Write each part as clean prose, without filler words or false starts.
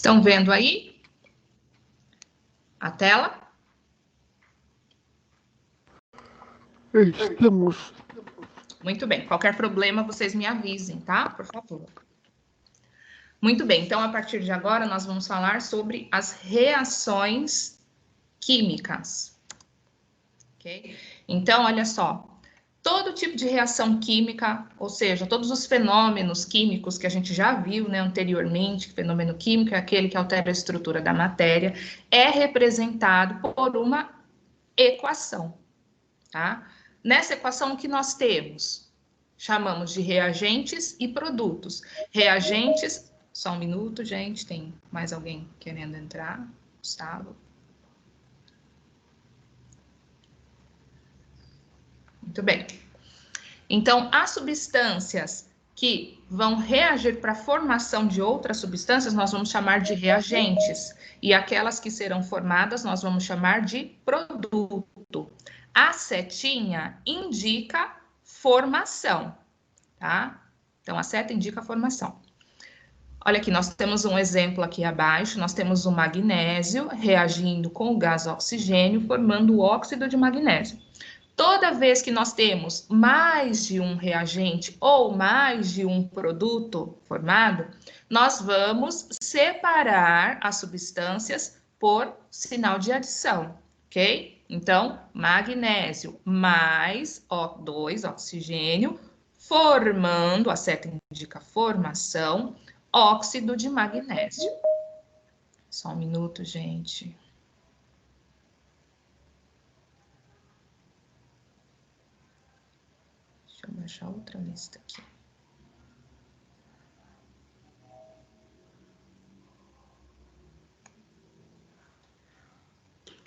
Estão vendo aí a tela? Estamos. Muito bem. Qualquer problema, vocês me avisem, tá? Por favor. Muito bem. Então, a partir de agora, nós vamos falar sobre as reações químicas. Ok? Então, olha só. Todo tipo de reação química, ou seja, todos os fenômenos químicos que a gente já viu, né, anteriormente, fenômeno químico é aquele que altera a estrutura da matéria, é representado por uma equação, tá? Nessa equação, o que nós temos? Chamamos de reagentes e produtos. Reagentes, só um minuto, gente, tem mais alguém querendo entrar? Gustavo? Muito bem. Então, as substâncias que vão reagir para a formação de outras substâncias, nós vamos chamar de reagentes. E aquelas que serão formadas, nós vamos chamar de produto. A setinha indica formação, tá? Então, a seta indica formação. Olha aqui, nós temos um exemplo aqui abaixo, nós temos o magnésio reagindo com o gás oxigênio, formando o óxido de magnésio. Toda vez que nós temos mais de um reagente ou mais de um produto formado, nós vamos separar as substâncias por sinal de adição, ok? Então, magnésio mais O2, oxigênio, formando, a seta indica formação, óxido de magnésio. Só um minuto, gente. Deixa eu baixar outra lista aqui.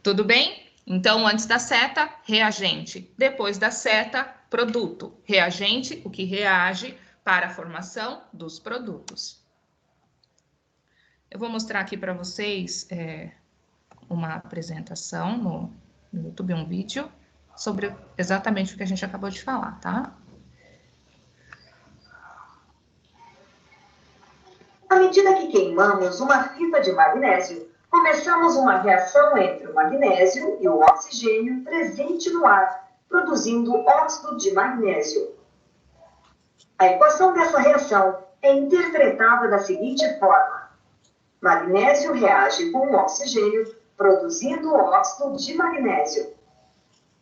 Tudo bem? Então, antes da seta, reagente. Depois da seta, produto. Reagente, o que reage para a formação dos produtos. Eu vou mostrar aqui para vocês uma apresentação no YouTube, um vídeo, sobre exatamente o que a gente acabou de falar, tá? À medida que queimamos uma fita de magnésio, começamos uma reação entre o magnésio e o oxigênio presente no ar, produzindo óxido de magnésio. A equação dessa reação é interpretada da seguinte forma: magnésio reage com o oxigênio, produzindo óxido de magnésio.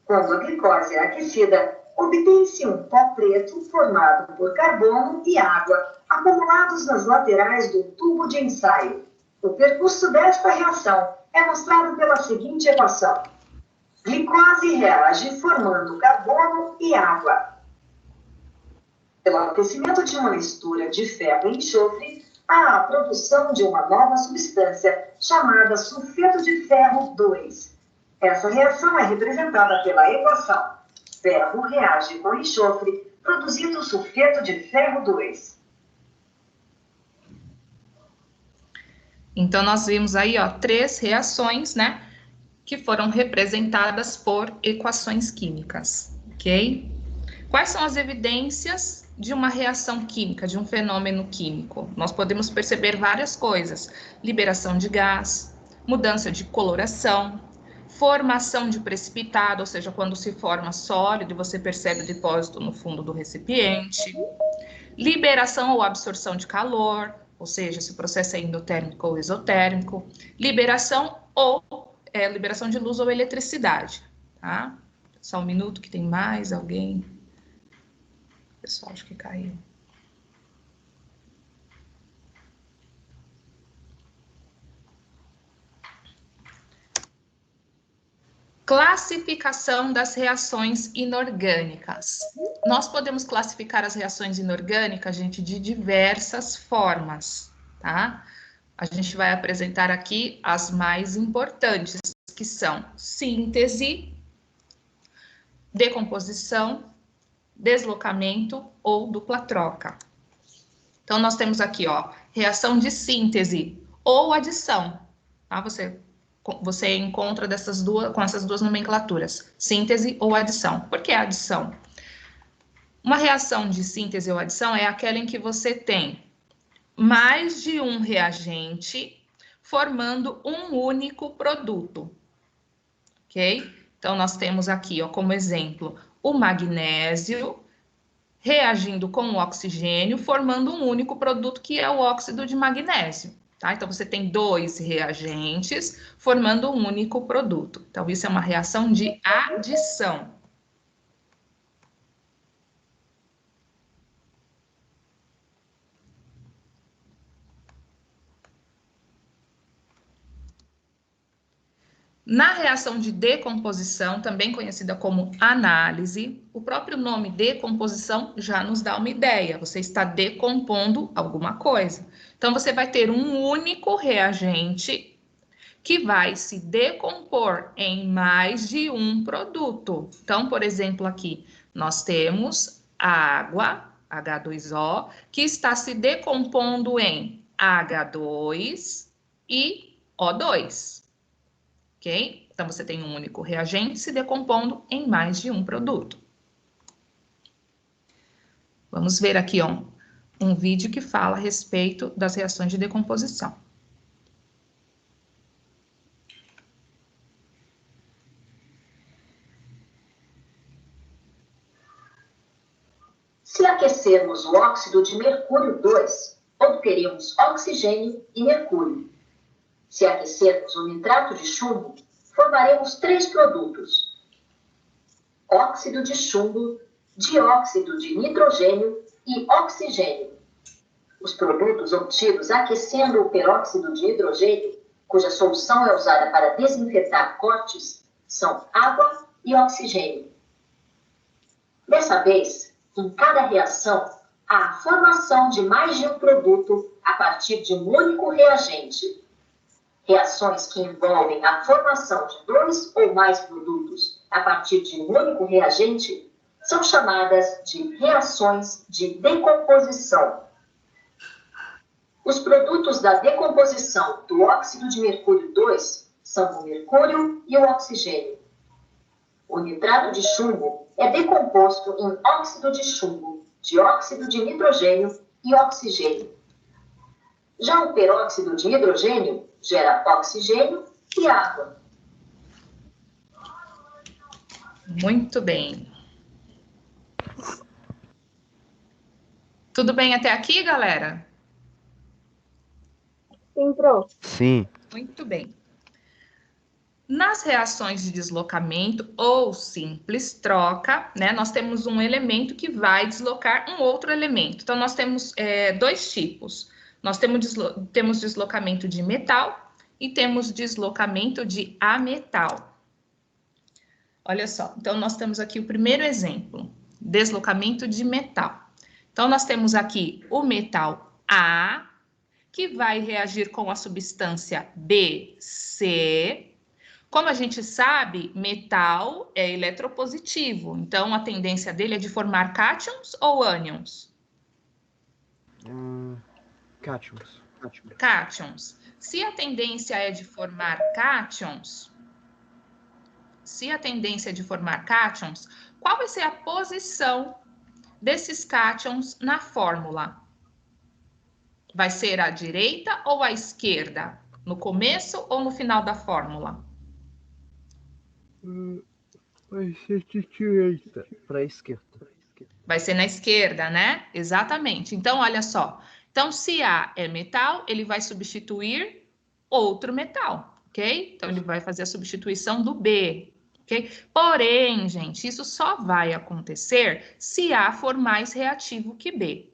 Quando a glicose é aquecida, obtém-se um pó preto formado por carbono e água acumulados nas laterais do tubo de ensaio. O percurso desta reação é mostrado pela seguinte equação: glicose reage formando carbono e água. Pelo aquecimento de uma mistura de ferro e enxofre, há a produção de uma nova substância chamada sulfeto de ferro 2. Essa reação é representada pela equação: ferro reage com enxofre, produzindo sulfeto de ferro 2. Então, nós vimos aí, ó, 3 reações, né, que foram representadas por equações químicas, ok? Quais são as evidências de uma reação química, de um fenômeno químico? Nós podemos perceber várias coisas: liberação de gás, mudança de coloração, formação de precipitado, ou seja, quando se forma sólido e você percebe o depósito no fundo do recipiente, liberação ou absorção de calor, ou seja, se o processo é endotérmico ou exotérmico, liberação de luz ou eletricidade, tá? Só um minuto que tem mais alguém. Pessoal, acho que caiu. Classificação das reações inorgânicas. Nós podemos classificar as reações inorgânicas, gente, de diversas formas, tá? A gente vai apresentar aqui as mais importantes, que são síntese, decomposição, deslocamento ou dupla troca. Então, nós temos aqui, ó, reação de síntese ou adição, tá? Você encontra com essas duas nomenclaturas, síntese ou adição. Por que adição? Uma reação de síntese ou adição é aquela em que você tem mais de um reagente formando um único produto, ok? Então, nós temos aqui, ó, como exemplo, o magnésio reagindo com o oxigênio, formando um único produto, que é o óxido de magnésio, tá? Então, você tem 2 reagentes formando um único produto. Então, isso é uma reação de adição. Na reação de decomposição, também conhecida como análise, o próprio nome decomposição já nos dá uma ideia. Você está decompondo alguma coisa. Então, você vai ter um único reagente que vai se decompor em mais de um produto. Então, por exemplo, aqui nós temos a água, H2O, que está se decompondo em H2 e O2. Ok? Então, você tem um único reagente se decompondo em mais de um produto. Vamos ver aqui, ó, um vídeo que fala a respeito das reações de decomposição. Se aquecermos o óxido de mercúrio 2, obteremos oxigênio e mercúrio. Se aquecermos o nitrato de chumbo, formaremos 3 produtos: óxido de chumbo, dióxido de nitrogênio e oxigênio. Os produtos obtidos aquecendo o peróxido de hidrogênio, cuja solução é usada para desinfetar cortes, são água e oxigênio. Dessa vez, em cada reação, há a formação de mais de um produto a partir de um único reagente. Reações que envolvem a formação de 2 ou mais produtos a partir de um único reagente são chamadas de reações de decomposição. Os produtos da decomposição do óxido de mercúrio 2 são o mercúrio e o oxigênio. O nitrato de chumbo é decomposto em óxido de chumbo, dióxido de nitrogênio e oxigênio. Já o peróxido de hidrogênio gera oxigênio e água. Muito bem. Tudo bem até aqui, galera? Sim, prof. Sim. Muito bem. Nas reações de deslocamento ou simples troca, né, nós temos um elemento que vai deslocar um outro elemento. Então, nós temos 2 tipos. Nós temos deslocamento de metal e temos deslocamento de ametal. Olha só, então nós temos aqui o primeiro exemplo, deslocamento de metal. Então, nós temos aqui o metal A, que vai reagir com a substância BC. Como a gente sabe, metal é eletropositivo, então a tendência dele é de formar cátions ou ânions? Cátions. Cátions. Se a tendência é de formar cátions, qual vai ser a posição desses cátions na fórmula? Vai ser à direita ou à esquerda? No começo ou no final da fórmula? Vai ser de direita para a esquerda. Vai ser na esquerda, né? Exatamente. Então, olha só. Então, se A é metal, ele vai substituir outro metal, ok? Então, ele vai fazer a substituição do B, ok? Porém, gente, isso só vai acontecer se A for mais reativo que B.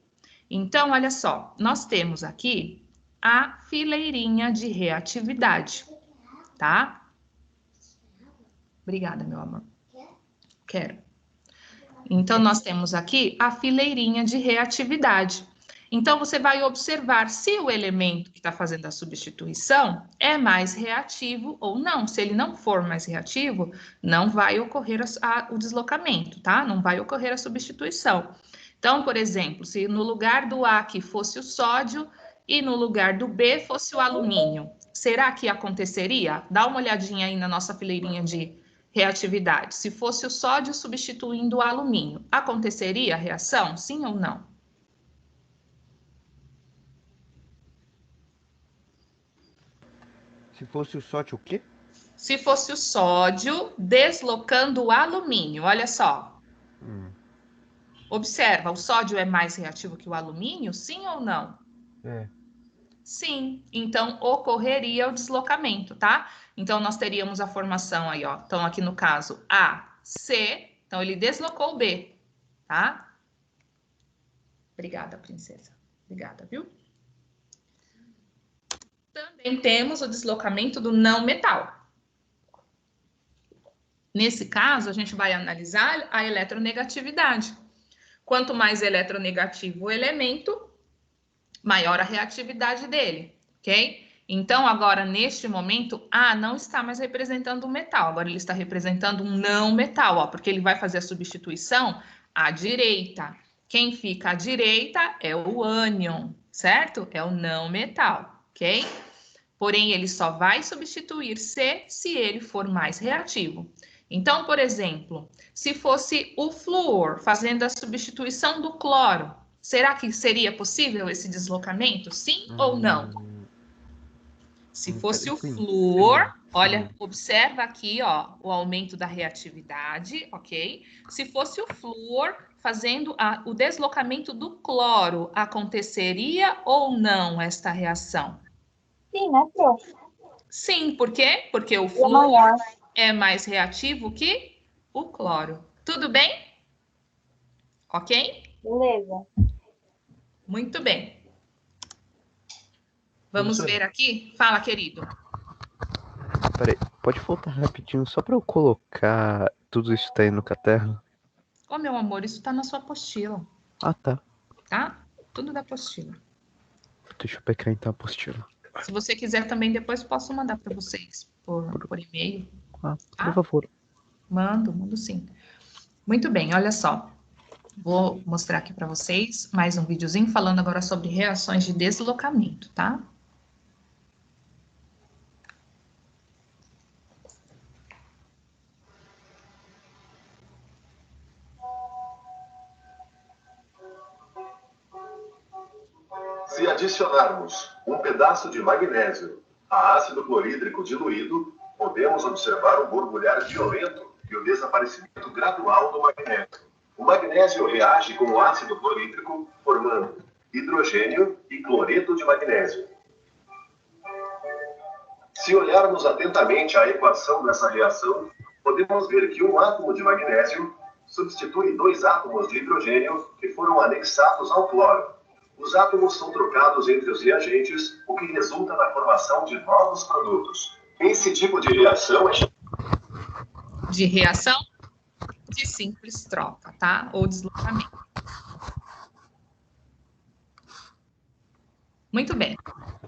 Então, olha só. Nós temos aqui a fileirinha de reatividade, tá? Obrigada, meu amor. Quero. Então, nós temos aqui a fileirinha de reatividade. Então, você vai observar se o elemento que está fazendo a substituição é mais reativo ou não. Se ele não for mais reativo, não vai ocorrer o deslocamento, tá? Não vai ocorrer a substituição. Então, por exemplo, se no lugar do A aqui fosse o sódio e no lugar do B fosse o alumínio, será que aconteceria? Dá uma olhadinha aí na nossa fileirinha de reatividade. Se fosse o sódio substituindo o alumínio, aconteceria a reação? Sim ou não? Se fosse o sódio, o quê? Se fosse o sódio deslocando o alumínio, olha só. Observa, o sódio é mais reativo que o alumínio, sim ou não? É. Sim, então ocorreria o deslocamento, tá? Então nós teríamos a formação aí, ó. Então aqui no caso A, C, então ele deslocou o B, tá? Obrigada, princesa. Obrigada, viu? Também temos o deslocamento do não metal. Nesse caso, a gente vai analisar a eletronegatividade. Quanto mais eletronegativo o elemento, maior a reatividade dele, ok? Então, agora, neste momento, A não está mais representando um metal, agora ele está representando um não metal, ó, porque ele vai fazer a substituição à direita. Quem fica à direita é o ânion, certo? É o não metal, ok? Porém, ele só vai substituir C se ele for mais reativo. Então, por exemplo, se fosse o flúor fazendo a substituição do cloro, será que seria possível esse deslocamento? Sim ou não? Se fosse o flúor, olha, observa aqui, ó, o aumento da reatividade, ok? Se fosse o flúor fazendo o deslocamento do cloro, aconteceria ou não esta reação? Sim, né, prof? Sim, por quê? Porque o E flúor amanhã? é mais reativo que o cloro. Tudo bem? Ok? Beleza. Muito bem. Vamos ver aqui? Fala, querido. Peraí, pode voltar rapidinho, só pra eu colocar tudo isso que tá aí no caderno? Ô, meu amor, isso tá na sua apostila, Ah, tá. tá? Tudo da apostila. Deixa eu pegar então a apostila. Se você quiser também, depois posso mandar para vocês por e-mail. Ah, Tá? por favor. Mando sim. Muito bem, olha só. Vou mostrar aqui para vocês mais um videozinho falando agora sobre reações de deslocamento, tá? Se adicionarmos um pedaço de magnésio a ácido clorídrico diluído, podemos observar um borbulhar violento e o desaparecimento gradual do magnésio. O magnésio reage com o ácido clorídrico, formando hidrogênio e cloreto de magnésio. Se olharmos atentamente a equação dessa reação, podemos ver que um átomo de magnésio substitui 2 átomos de hidrogênio que foram anexados ao cloro. Os átomos são trocados entre os reagentes, o que resulta na formação de novos produtos. Esse tipo de reação é De reação de simples troca, tá? Ou deslocamento. Muito bem.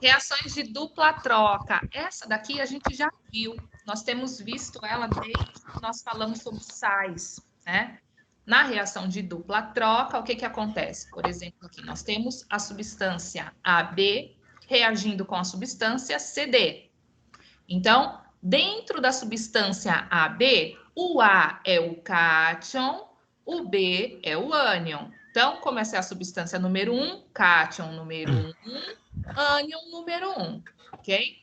Reações de dupla troca. Essa daqui a gente já viu. Nós temos visto ela desde que nós falamos sobre sais, né? Na reação de dupla troca, o que que acontece? Por exemplo, aqui nós temos a substância AB reagindo com a substância CD. Então, dentro da substância AB, o A é o cátion, o B é o ânion. Então, como essa é a substância número 1, cátion número 1, ânion número 1, ok?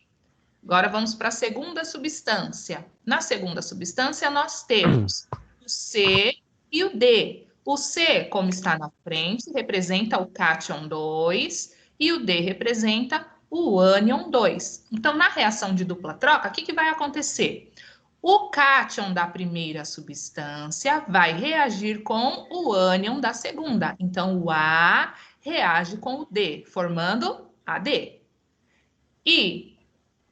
Agora vamos para a segunda substância. Na segunda substância, nós temos o C e o D. O C, como está na frente, representa o cátion 2 e o D representa o ânion 2. Então, na reação de dupla troca, o que vai acontecer? O cátion da primeira substância vai reagir com o ânion da segunda. Então, o A reage com o D, formando AD. E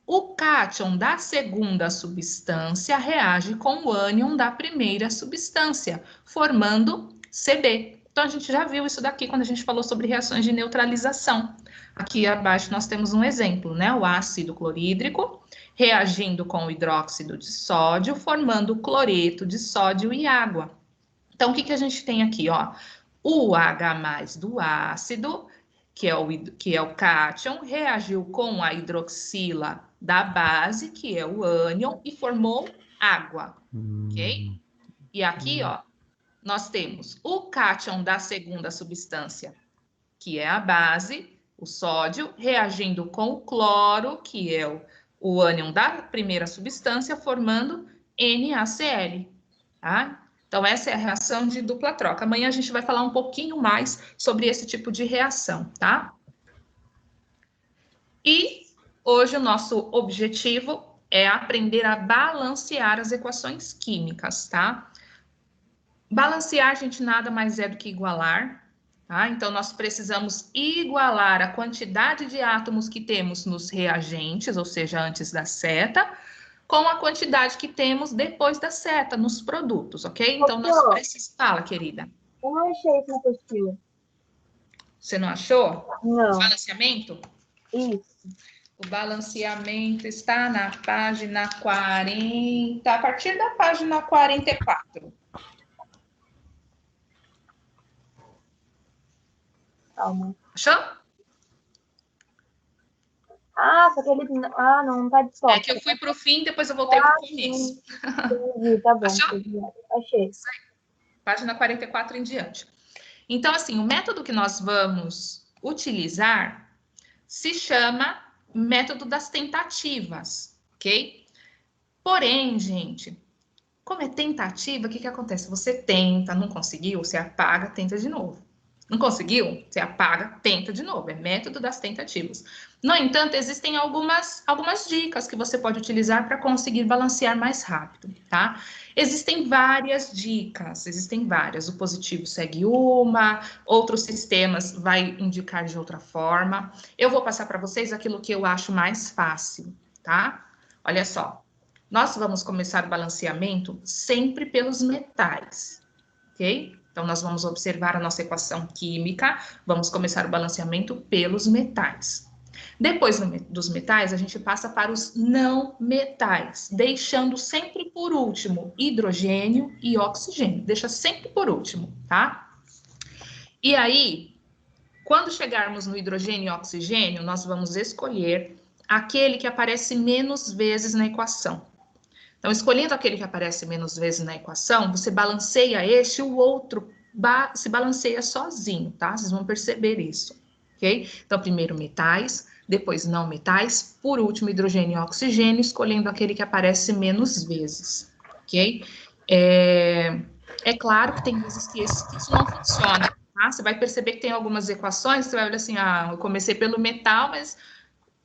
o cátion da segunda substância reage com o ânion da primeira substância, formando CB. Então, a gente já viu isso daqui quando a gente falou sobre reações de neutralização. Aqui abaixo nós temos um exemplo, né? O ácido clorídrico reagindo com o hidróxido de sódio, formando cloreto de sódio e água. Então, o que a gente tem aqui, ó? O H+ do ácido, que é o cátion, reagiu com a hidroxila da base, que é o ânion, e formou água, ok? E aqui, ó, nós temos o cátion da segunda substância, que é a base, o sódio, reagindo com o cloro, que é o o ânion da primeira substância, formando NaCl, tá? Então, essa é a reação de dupla troca. Amanhã a gente vai falar um pouquinho mais sobre esse tipo de reação, tá? E hoje o nosso objetivo é aprender a balancear as equações químicas, tá? Balancear, gente, nada mais é do que igualar, tá? Então, nós precisamos igualar a quantidade de átomos que temos nos reagentes, ou seja, antes da seta, com a quantidade que temos depois da seta, nos produtos, ok? Então, nós precisamos... Fala, querida. Eu não achei isso na apostila. Você não achou? Não. Balanceamento? Isso. O balanceamento está na página 40, a partir da página 44. Calma. Achou? Ah, só que ele... Ah, não tá de top. É que eu fui para o fim, depois eu voltei para o começo. Entendi, tá bom. Achou? Achei. Página 44 em diante. Então, assim, o método que nós vamos utilizar se chama método das tentativas, ok? Porém, gente, como é tentativa, o que acontece? Você tenta, não conseguiu, você apaga, tenta de novo. Não conseguiu? Você apaga, tenta de novo. É método das tentativas. No entanto, existem algumas dicas que você pode utilizar para conseguir balancear mais rápido, tá? Existem várias dicas, existem várias. O positivo segue uma, outros sistemas vai indicar de outra forma. Eu vou passar para vocês aquilo que eu acho mais fácil, tá? Olha só. Nós vamos começar o balanceamento sempre pelos metais, ok? Então, nós vamos observar a nossa equação química, vamos começar o balanceamento pelos metais. Depois dos metais, a gente passa para os não metais, deixando sempre por último hidrogênio e oxigênio. Deixa sempre por último, tá? E aí, quando chegarmos no hidrogênio e oxigênio, nós vamos escolher aquele que aparece menos vezes na equação. Então, escolhendo aquele que aparece menos vezes na equação, você balanceia este e o outro se balanceia sozinho, tá? Vocês vão perceber isso, ok? Então, primeiro metais, depois não metais, por último hidrogênio e oxigênio, escolhendo aquele que aparece menos vezes, ok? É claro que tem vezes que isso não funciona, tá? Você vai perceber que tem algumas equações, você vai olhar assim, eu comecei pelo metal, mas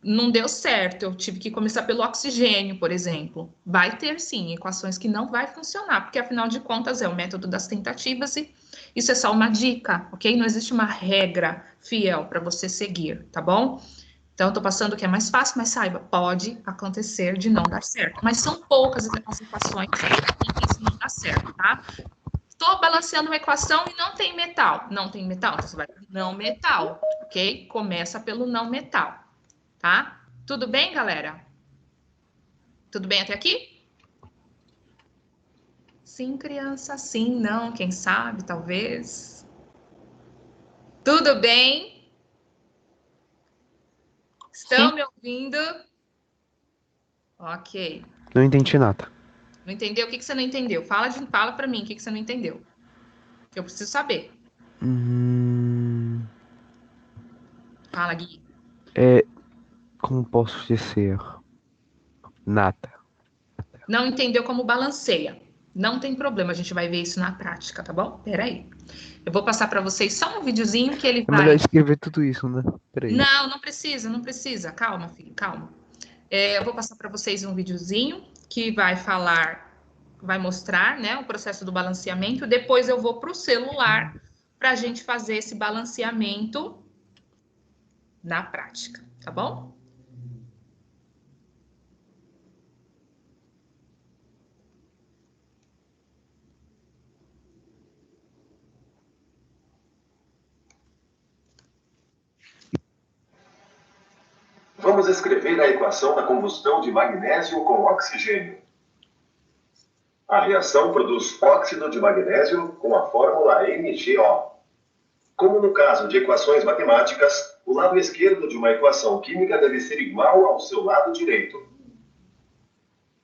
não deu certo, eu tive que começar pelo oxigênio, por exemplo. Vai ter, sim, equações que não vai funcionar, porque, afinal de contas, é o método das tentativas e isso é só uma dica, ok? Não existe uma regra fiel para você seguir, tá bom? Então, eu tô passando o que é mais fácil, mas saiba, pode acontecer de não dar certo. Mas são poucas as equações em que isso não dá certo, tá? Estou balanceando uma equação e não tem metal. Não tem metal? Então, você vai para não metal, ok? Começa pelo não metal. Tá? Tudo bem, galera? Tudo bem até aqui? Sim, criança, sim, não, quem sabe, talvez. Tudo bem? Estão Sim. me ouvindo? Ok. Não entendi nada. Não entendeu? O que você não entendeu? Fala para mim o que você não entendeu. Que eu preciso saber. Fala, Gui. Como posso dizer? Nada. Não entendeu como balanceia? Não tem problema, a gente vai ver isso na prática, tá bom? Peraí. Eu vou passar para vocês só um videozinho que ele É vai... melhor escrever tudo isso, né? Peraí. Não precisa. Calma, filho, calma. Eu vou passar para vocês um videozinho que vai mostrar, né, o processo do balanceamento. Depois eu vou para o celular para a gente fazer esse balanceamento na prática, tá bom? Vamos escrever a equação da combustão de magnésio com oxigênio. A reação produz óxido de magnésio com a fórmula MgO. Como no caso de equações matemáticas, o lado esquerdo de uma equação química deve ser igual ao seu lado direito.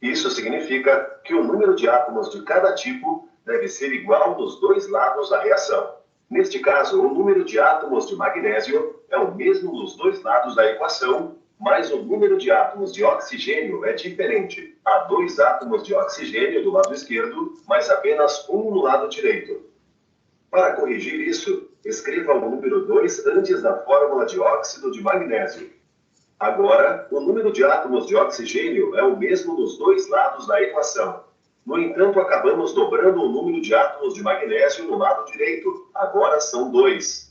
Isso significa que o número de átomos de cada tipo deve ser igual nos dois lados da reação. Neste caso, o número de átomos de magnésio é o mesmo nos dois lados da equação, mas o número de átomos de oxigênio é diferente. Há 2 átomos de oxigênio do lado esquerdo, mas apenas um no lado direito. Para corrigir isso, escreva o número 2 antes da fórmula de óxido de magnésio. Agora, o número de átomos de oxigênio é o mesmo nos 2 lados da equação. No entanto, acabamos dobrando o número de átomos de magnésio no lado direito. Agora são 2.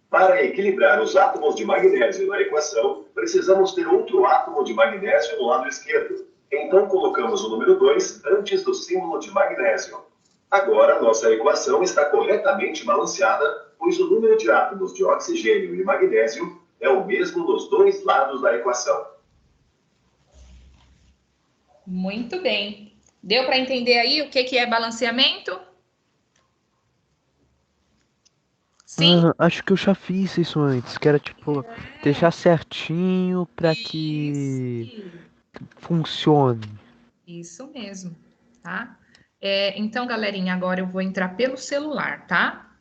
Para equilibrar os átomos de magnésio na equação, precisamos ter outro átomo de magnésio no lado esquerdo. Então, colocamos o número 2 antes do símbolo de magnésio. Agora, nossa equação está corretamente balanceada, pois o número de átomos de oxigênio e magnésio é o mesmo nos 2 lados da equação. Muito bem. Deu para entender aí o que é balanceamento? Sim? Acho que eu já fiz isso antes, que era tipo, deixar certinho para que funcione. Isso mesmo, tá? Então, galerinha, agora eu vou entrar pelo celular, tá?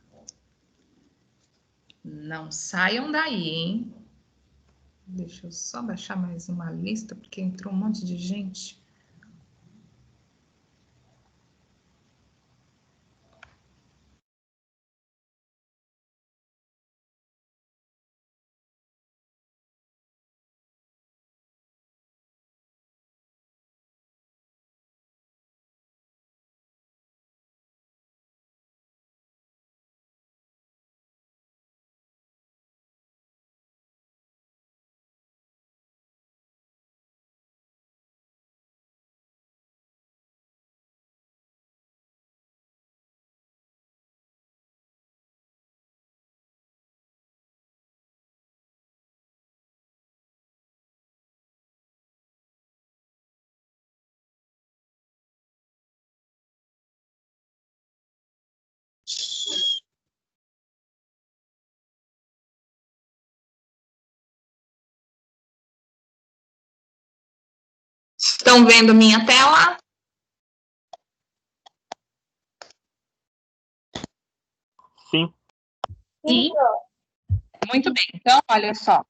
Não saiam daí, hein? Deixa eu só baixar mais uma lista, porque entrou um monte de gente. Estão vendo minha tela? Sim. Sim. Muito bem. Então, olha só.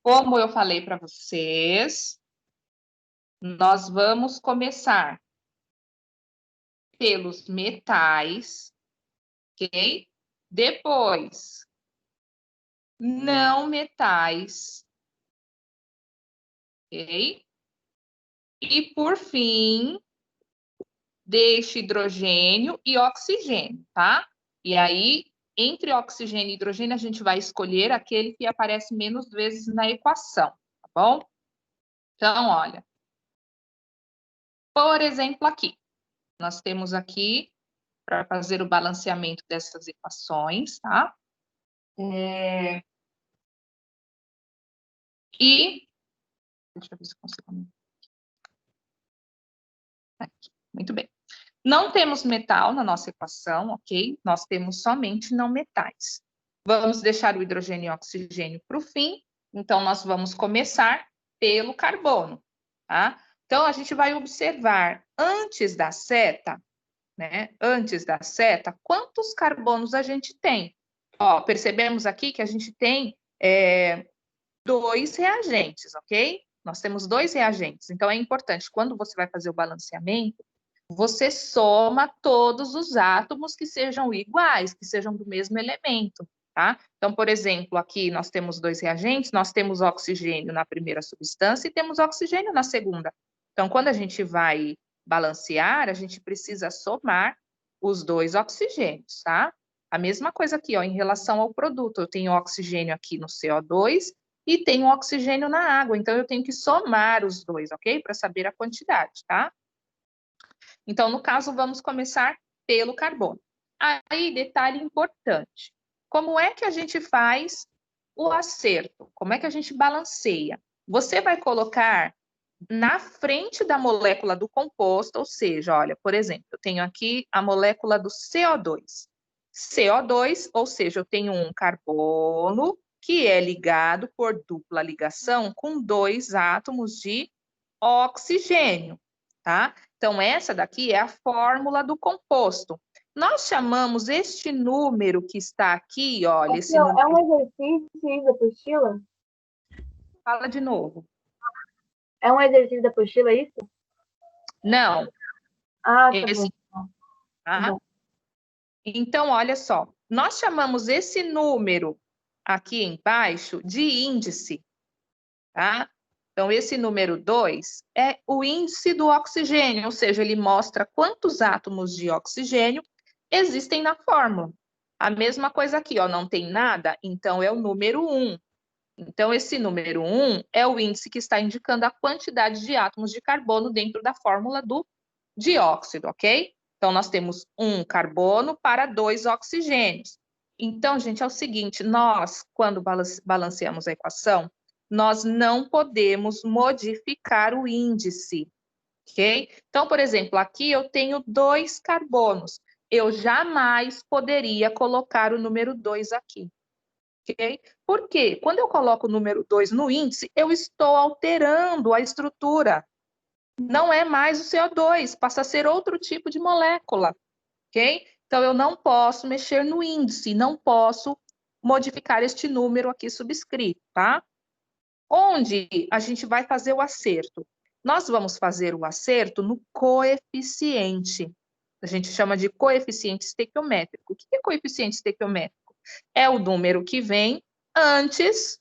Como eu falei para vocês, nós vamos começar pelos metais, ok? Depois, não metais, ok? E, por fim, deixe hidrogênio e oxigênio, tá? E aí, entre oxigênio e hidrogênio, a gente vai escolher aquele que aparece menos vezes na equação, tá bom? Então, olha. Por exemplo, aqui. Nós temos aqui, para fazer o balanceamento dessas equações, tá? E, deixa eu ver se eu consigo. Aqui, muito bem. Não temos metal na nossa equação, ok? Nós temos somente não metais. Vamos deixar o hidrogênio e o oxigênio para o fim. Então, nós vamos começar pelo carbono, tá? Então, a gente vai observar antes da seta, né? Antes da seta, quantos carbonos a gente tem? Ó, percebemos aqui que a gente tem 2 reagentes, ok? Nós temos 2 reagentes. Então, é importante, quando você vai fazer o balanceamento, você soma todos os átomos que sejam iguais, que sejam do mesmo elemento, tá? Então, por exemplo, aqui nós temos 2 reagentes, nós temos oxigênio na primeira substância e temos oxigênio na segunda. Então, quando a gente vai balancear, a gente precisa somar os 2 oxigênios, tá? A mesma coisa aqui, ó, em relação ao produto, eu tenho oxigênio aqui no CO2 e tenho oxigênio na água, então eu tenho que somar os 2, ok? Para saber a quantidade, tá? Então, no caso, vamos começar pelo carbono. Aí, detalhe importante. Como é que a gente faz o acerto? Como é que a gente balanceia? Você vai colocar na frente da molécula do composto, ou seja, olha, por exemplo, eu tenho aqui a molécula do CO2. CO2, ou seja, eu tenho um carbono que é ligado por dupla ligação com 2 átomos de oxigênio, tá? Então, essa daqui é a fórmula do composto. Nós chamamos este número que está aqui, olha, esse número... É um exercício, Isa, apostila? Fala de novo. É um exercício da apostila, é isso? Não, Ah, tá esse, bom. tá? Bom. Então, olha só. Nós chamamos esse número aqui embaixo de índice, tá? Então, esse número 2 é o índice do oxigênio, ou seja, ele mostra quantos átomos de oxigênio existem na fórmula. A mesma coisa aqui, ó, não tem nada, então é o número 1. Então, esse número 1 é o índice que está indicando a quantidade de átomos de carbono dentro da fórmula do dióxido, ok? Então, nós temos 1 carbono para 2 oxigênios. Então, gente, é o seguinte, nós, quando balanceamos a equação, nós não podemos modificar o índice, ok? Então, por exemplo, aqui eu tenho 2 carbonos. Eu jamais poderia colocar o número 2 aqui. Ok? Por quê? Quando eu coloco o número 2 no índice, eu estou alterando a estrutura. Não é mais o CO2, passa a ser outro tipo de molécula. Ok? Então, eu não posso mexer no índice, não posso modificar este número aqui subscrito, tá? Onde a gente vai fazer o acerto? Nós vamos fazer o acerto no coeficiente. A gente chama de coeficiente estequiométrico. O que é coeficiente estequiométrico? É o número que vem antes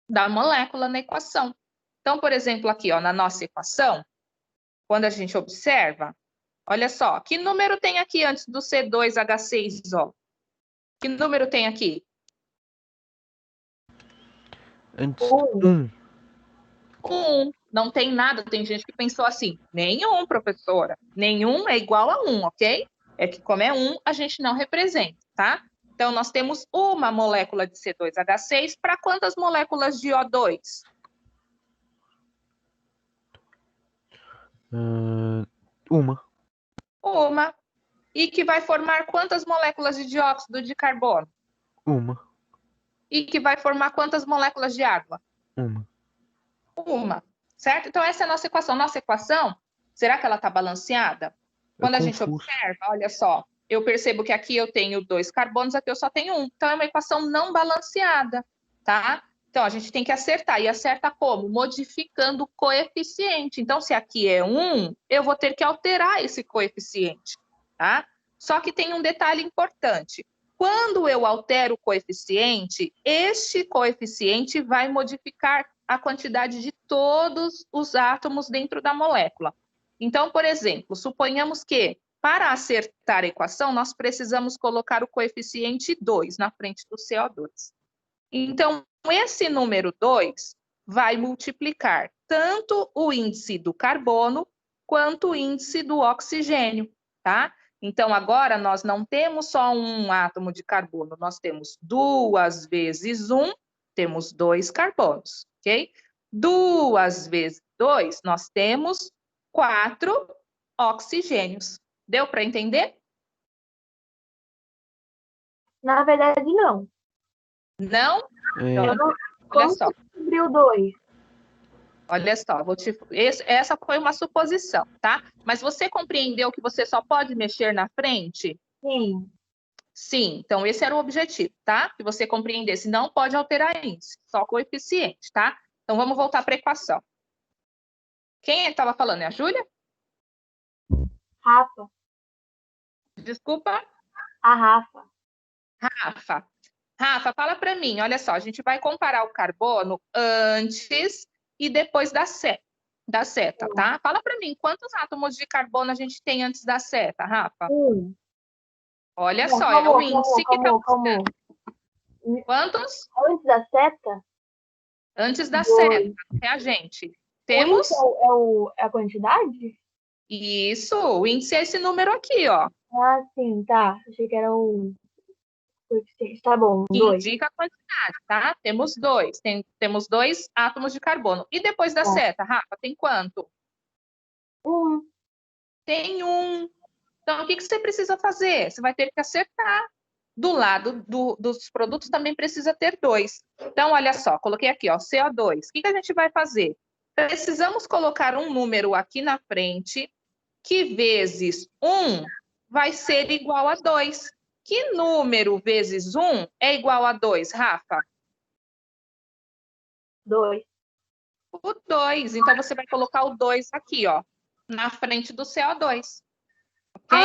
da molécula na equação. Então, por exemplo, aqui, ó, na nossa equação, quando a gente observa, olha só, que número tem aqui antes do C2H6, ó? Que número tem aqui? Antes, 1. 1. Não tem nada, tem gente que pensou assim, nenhum, professora. Nenhum é igual a 1, ok? É que como é 1, a gente não representa, tá? Então, nós temos uma molécula de C2H6 para quantas moléculas de O2? Uma. Uma. E que vai formar quantas moléculas de dióxido de carbono? Uma. E que vai formar quantas moléculas de água? Uma. Uma. Certo? Então, essa é a nossa equação. Nossa equação, será que ela está balanceada? Quando a gente confuso. observa, olha só, eu percebo que aqui eu tenho 2 carbonos, aqui eu só tenho 1. Então, é uma equação não balanceada, tá? Então, a gente tem que acertar. E acerta como? Modificando o coeficiente. Então, se aqui é 1, eu vou ter que alterar esse coeficiente, tá? Só que tem um detalhe importante. Quando eu altero o coeficiente, este coeficiente vai modificar a quantidade de todos os átomos dentro da molécula. Então, por exemplo, suponhamos que, para acertar a equação, nós precisamos colocar o coeficiente 2 na frente do CO2. Então, esse número 2 vai multiplicar tanto o índice do carbono quanto o índice do oxigênio, tá? Então, agora nós não temos só um átomo de carbono, nós temos 2 vezes 1, temos 2 carbonos, ok? 2 vezes 2, nós temos 4 oxigênios. Deu para entender? Na verdade, não. Não? Então, Eu não... olha Como só. você descobriu 2? Olha só, essa foi uma suposição, tá? Mas você compreendeu que você só pode mexer na frente? Sim. Sim, então esse era o objetivo, tá? Que você compreendesse, não pode alterar índice, só coeficiente, tá? Então vamos voltar para a equação. Quem estava falando? É a Júlia? Rafa. Desculpa, A Rafa. Rafa. Rafa, fala para mim, olha só, a gente vai comparar o carbono antes e depois da seta, tá? Fala para mim, quantos átomos de carbono a gente tem antes da seta, Rafa? 1. Olha Não, só, é o índice que está calma. Quantos? Antes da seta? Antes da 2. seta, reagente. Temos? É a quantidade? Isso, o índice é esse número aqui, ó. Ah, sim, tá. Achei que era o coeficiente. Tá bom, Que 2. indica a quantidade, tá? Temos 2. Temos 2 átomos de carbono. E depois da Tá. seta, Rafa, tem quanto? 1. Tem 1. Então, o que você precisa fazer? Você vai ter que acertar. Do lado dos produtos também precisa ter 2. Então, olha só, coloquei aqui, ó, CO2. O que a gente vai fazer? Precisamos colocar um número aqui na frente, que vezes 1 vai ser igual a 2. Que número vezes 1 é igual a 2, Rafa? 2. O 2. Então, você vai colocar o 2 aqui, ó, na frente do CO2. Ok?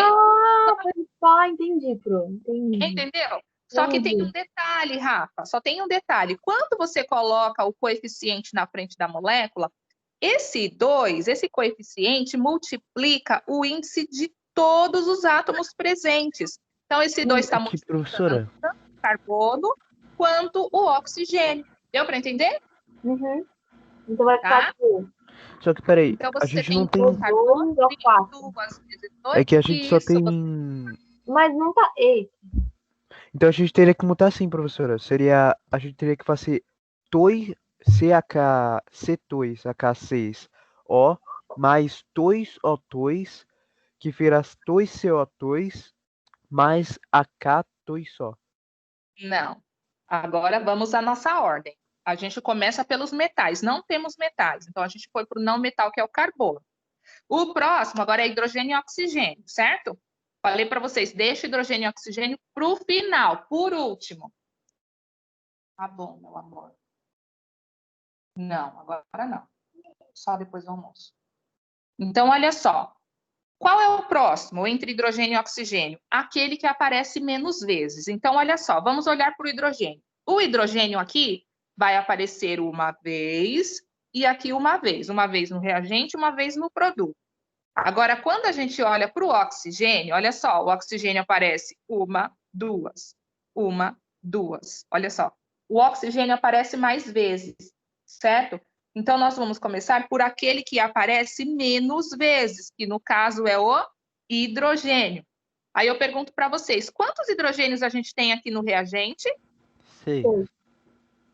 Entendi, Pro. Entendi. Entendeu? Só que tem um detalhe, Rafa. Só tem um detalhe. Quando você coloca o coeficiente na frente da molécula, esse 2, esse coeficiente, multiplica o índice de todos os átomos presentes. Então, esse 2 está Aqui, multiplicando professora. tanto o carbono quanto o oxigênio. Deu para entender? Uhum. Então vai ficar tipo, Só que, peraí, Então, a você gente tem não tem... o carbono 2 ao 4. 2 vezes 2. É que a gente só Isso, tem... Mas não tá. Ei, Então a gente teria que mutar assim, professora. Seria... A gente teria que fazer 2 CH... C2, H6O, mais 2O2, que vira 2CO2, mais H2 só. Não. Agora vamos à nossa ordem. A gente começa pelos metais. Não temos metais. Então, a gente foi para o não metal, que é o carbono. O próximo agora é hidrogênio e oxigênio, certo? Falei para vocês, deixa hidrogênio e oxigênio para o final, por último. Tá bom, meu amor. Não, agora não. Só depois do almoço. Então, olha só. Qual é o próximo entre hidrogênio e oxigênio? Aquele que aparece menos vezes. Então, olha só, vamos olhar para o hidrogênio. O hidrogênio aqui vai aparecer uma vez e aqui uma vez no reagente, uma vez no produto. Agora, quando a gente olha para o oxigênio, olha só, o oxigênio aparece uma, duas. Olha só, o oxigênio aparece mais vezes, certo? Então, nós vamos começar por aquele que aparece menos vezes, que no caso é o hidrogênio. Aí eu pergunto para vocês, quantos hidrogênios a gente tem aqui no reagente? 6.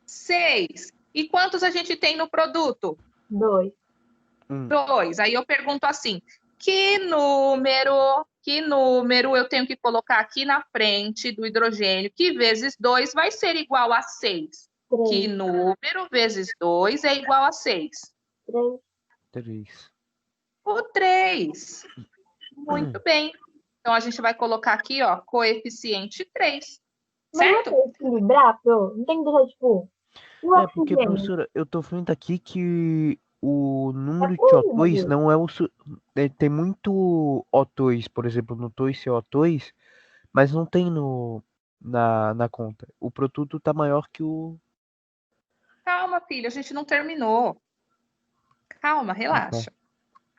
6. E quantos a gente tem no produto? 2. 2. Aí eu pergunto assim, que número eu tenho que colocar aqui na frente do hidrogênio, que vezes 2 vai ser igual a 6? Que número vezes 2 é igual a 6? 3. O 3. Muito bem. Então, a gente vai colocar aqui, ó, coeficiente 3. Certo? Mas não tem que equilibrar, Pro? Não tem que deixar, tipo... É, porque, professora, eu tô vendo aqui que o número de O2 não é o... Tem muito O2, por exemplo, no 2CO2, mas não tem na conta. O produto tá maior que o... Calma, filha, a gente não terminou. Calma, relaxa.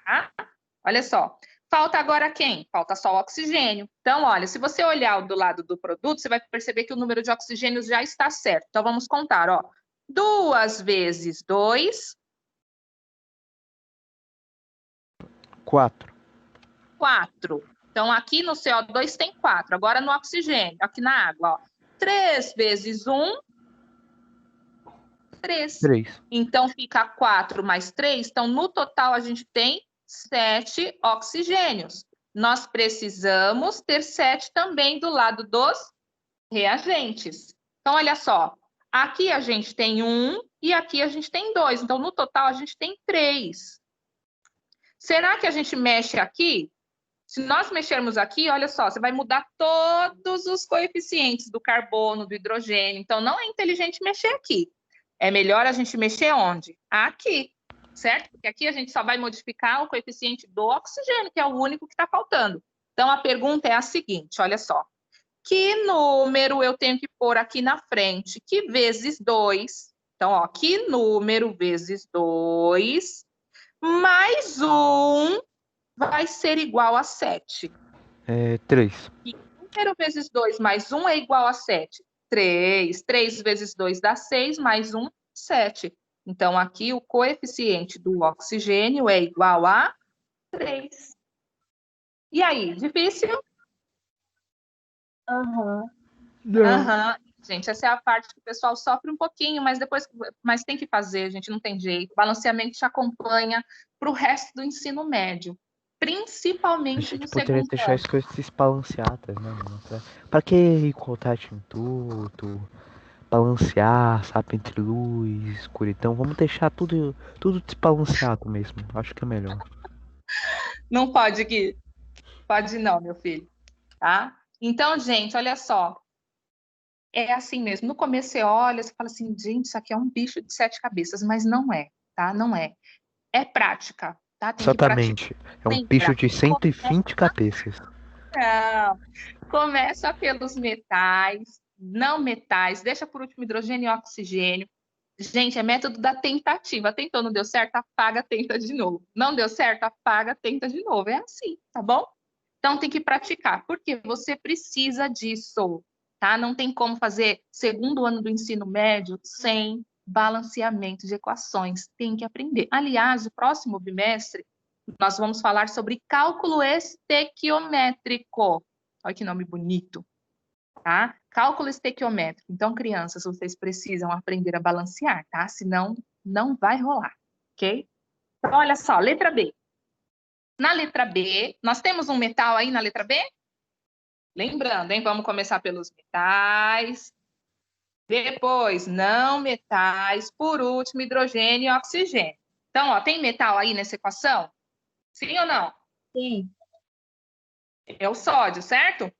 Tá? Olha só. Falta agora quem? Falta só o oxigênio. Então, olha, se você olhar do lado do produto, você vai perceber que o número de oxigênios já está certo. Então, vamos contar, ó. 2 vezes 2. 4. 4. Então, aqui no CO2 tem 4. Agora no oxigênio, aqui na água, ó. 3 vezes 1, 3. Então, fica 4 mais 3. Então, no total, a gente tem 7 oxigênios. Nós precisamos ter 7 também do lado dos reagentes. Então, olha só. Aqui a gente tem 1 e aqui a gente tem 2. Então, no total, a gente tem 3. Será que a gente mexe aqui? Se nós mexermos aqui, olha só, você vai mudar todos os coeficientes do carbono, do hidrogênio. Então, não é inteligente mexer aqui. É melhor a gente mexer onde? Aqui, certo? Porque aqui a gente só vai modificar o coeficiente do oxigênio, que é o único que está faltando. Então, a pergunta é a seguinte, olha só. Que número eu tenho que pôr aqui na frente? Que vezes 2? Então, ó, que número vezes 2 mais 1 vai ser igual a 7. 3. E número vezes 2 mais 1 é igual a 7. 3. 3 vezes 2 dá 6, mais 1, 7. Então, aqui o coeficiente do oxigênio é igual a 3. E aí, difícil? Aham. Gente, essa é a parte que o pessoal sofre um pouquinho, mas tem que fazer, gente, não tem jeito. O balanceamento te acompanha para o resto do ensino médio, A principalmente gente no poderia segundo deixar ano. as coisas balanceadas, né? Pra que contato em tudo? Balancear, sabe, entre luz e escuridão. Vamos deixar tudo desbalanceado mesmo. Acho que é melhor. Não pode, Gui? Pode não, meu filho. Tá? Então, gente, olha só. É assim mesmo. No começo você olha, você fala assim, gente, isso aqui é um bicho de 7 cabeças, mas não é. tá? Não é. É prática, tá? Tem que praticar. Exatamente. É um bicho de 120 cabeças. Não. Começa pelos metais, não metais, deixa por último hidrogênio e oxigênio. Gente, é método da tentativa. Tentou, não deu certo, apaga, tenta de novo. Não deu certo, apaga, tenta de novo. É assim, tá bom? Então tem que praticar, porque você precisa disso, tá? Não tem como fazer segundo ano do ensino médio sem balanceamento de equações. Tem que aprender. Aliás, o próximo bimestre nós vamos falar sobre cálculo estequiométrico. Olha que nome bonito, tá? Cálculo estequiométrico. Então, crianças, vocês precisam aprender a balancear, tá? Senão, não vai rolar, ok? Então, olha só, letra B. Na letra B, nós temos um metal aí na letra B? Lembrando, hein? Vamos começar pelos metais. Depois, não metais. Por último, hidrogênio e oxigênio. Então, ó, tem metal aí nessa equação? Sim ou não? Sim. É o sódio, certo?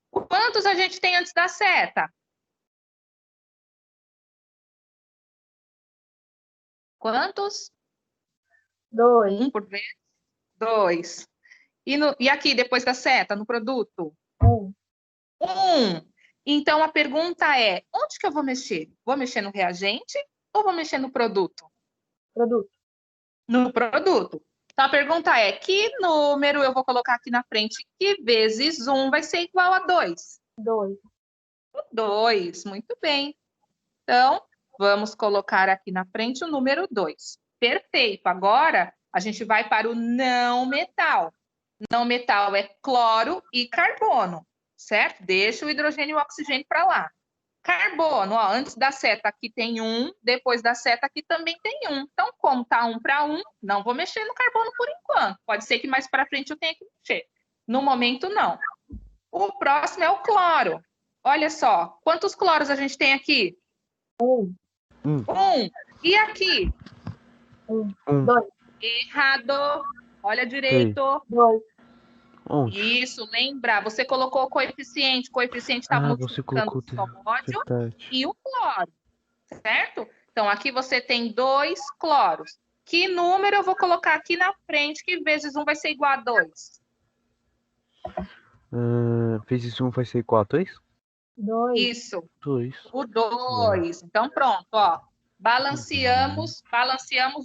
Quantos a gente tem antes da seta? Quantos? 2. Um por vez? 2. E aqui, depois da seta, no produto? 1. 1. Então, a pergunta é, onde que eu vou mexer? Vou mexer no reagente ou vou mexer no produto? Produto. No produto. Então, a pergunta é, que número eu vou colocar aqui na frente que vezes 1 vai ser igual a 2? 2. 2, muito bem. Então, vamos colocar aqui na frente o número 2. Perfeito. Agora, a gente vai para o não metal. Não metal é cloro e carbono, certo? Deixa o hidrogênio e o oxigênio para lá. Carbono, ó, antes da seta aqui tem 1, depois da seta aqui também tem 1. Então, como tá 1 para 1, não vou mexer no carbono por enquanto. Pode ser que mais para frente eu tenha que mexer. No momento, não. O próximo é o cloro. Olha só, quantos cloros a gente tem aqui? 1. 1. E aqui? 1. 2. Errado. Olha direito. 2. Onde? Isso, lembra. Você colocou o coeficiente. O coeficiente está Você multiplicando colocou. o sódio Verdade. e o cloro, certo? Então, aqui você tem 2 cloros. Que número eu vou colocar aqui na frente que vezes 1 vai ser igual a 2? Vezes 1 vai ser igual a 2? 2. Isso, 2. o 2. Então, pronto, ó. Balanceamos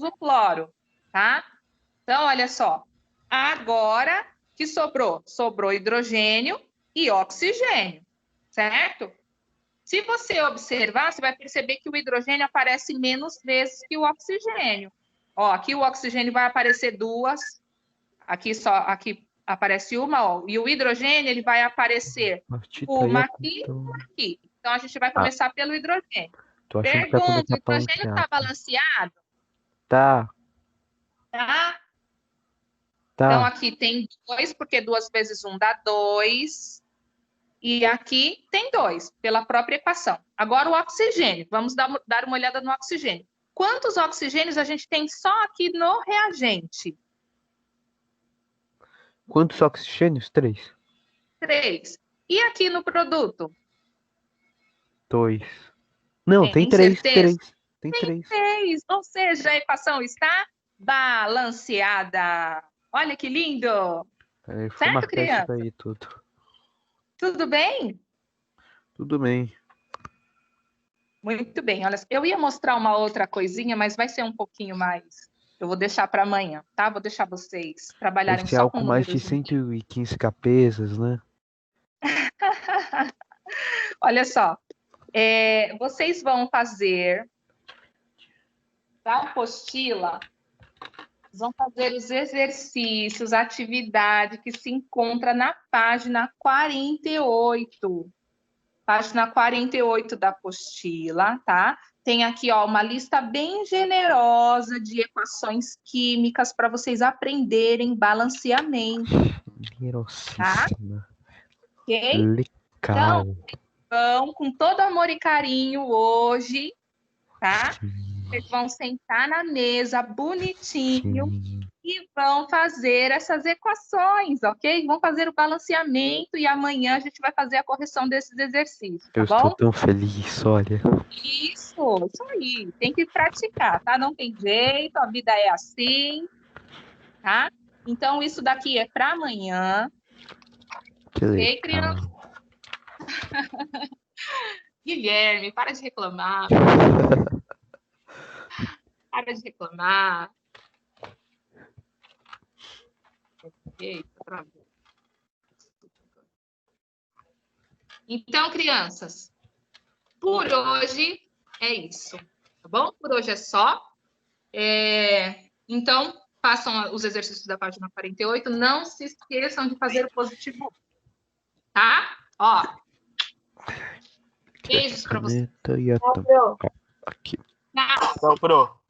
o cloro, tá? Então, olha só. Agora, que sobrou? Sobrou hidrogênio e oxigênio, certo? Se você observar, você vai perceber que o hidrogênio aparece menos vezes que o oxigênio. Ó, aqui o oxigênio vai aparecer 2, aqui aparece uma, ó, e o hidrogênio ele vai aparecer uma aqui e uma aqui. Então a gente vai começar pelo hidrogênio. Tô achando que vai Pergunta, o começar hidrogênio está balanceado? Tá. Tá? Tá. Então aqui tem 2, porque 2 vezes 1 dá 2. E aqui tem 2, pela própria equação. Agora o oxigênio. Vamos dar uma olhada no oxigênio. Quantos oxigênios a gente tem só aqui no reagente? Quantos oxigênios? 3. 3. E aqui no produto? 2. Não, tem 3. Certeza? 3. Tem 3. 3. Ou seja, a equação está balanceada. Olha que lindo. Foi Certo, marcar criança? isso daí tudo. Tudo bem? Tudo bem. Muito bem. Olha, eu ia mostrar uma outra coisinha, mas vai ser um pouquinho mais. Eu vou deixar para amanhã, tá? Vou deixar vocês trabalharem Vai ser só algo com com mais de números. 115 cabeças, né? Olha só, vocês vão fazer da apostila, vão fazer os exercícios, a atividade que se encontra na página 48. Página 48 da apostila, tá? Tem aqui, ó, uma lista bem generosa de equações químicas para vocês aprenderem balanceamento, Generosíssima. ok? Legal. Então, vão com todo amor e carinho hoje, tá? Vocês vão sentar na mesa bonitinho Sim. e vão fazer essas equações, ok? Vão fazer o balanceamento e amanhã a gente vai fazer a correção desses exercícios, tá Eu bom? estou tão feliz, olha. Isso aí. Tem que praticar, tá? Não tem jeito, a vida é assim, tá? Então, isso daqui é para amanhã, Que ok, criança? legal. Guilherme, para de reclamar. Para de reclamar. Eita, travou. Então, crianças, por hoje é isso, tá bom? Por hoje é só. Então, façam os exercícios da página 48. Não se esqueçam de fazer o positivo, tá? Ó, beijos para vocês. Caneta e a Tchau, tampa. Pro. Aqui. Tchau. Tchau, Pro.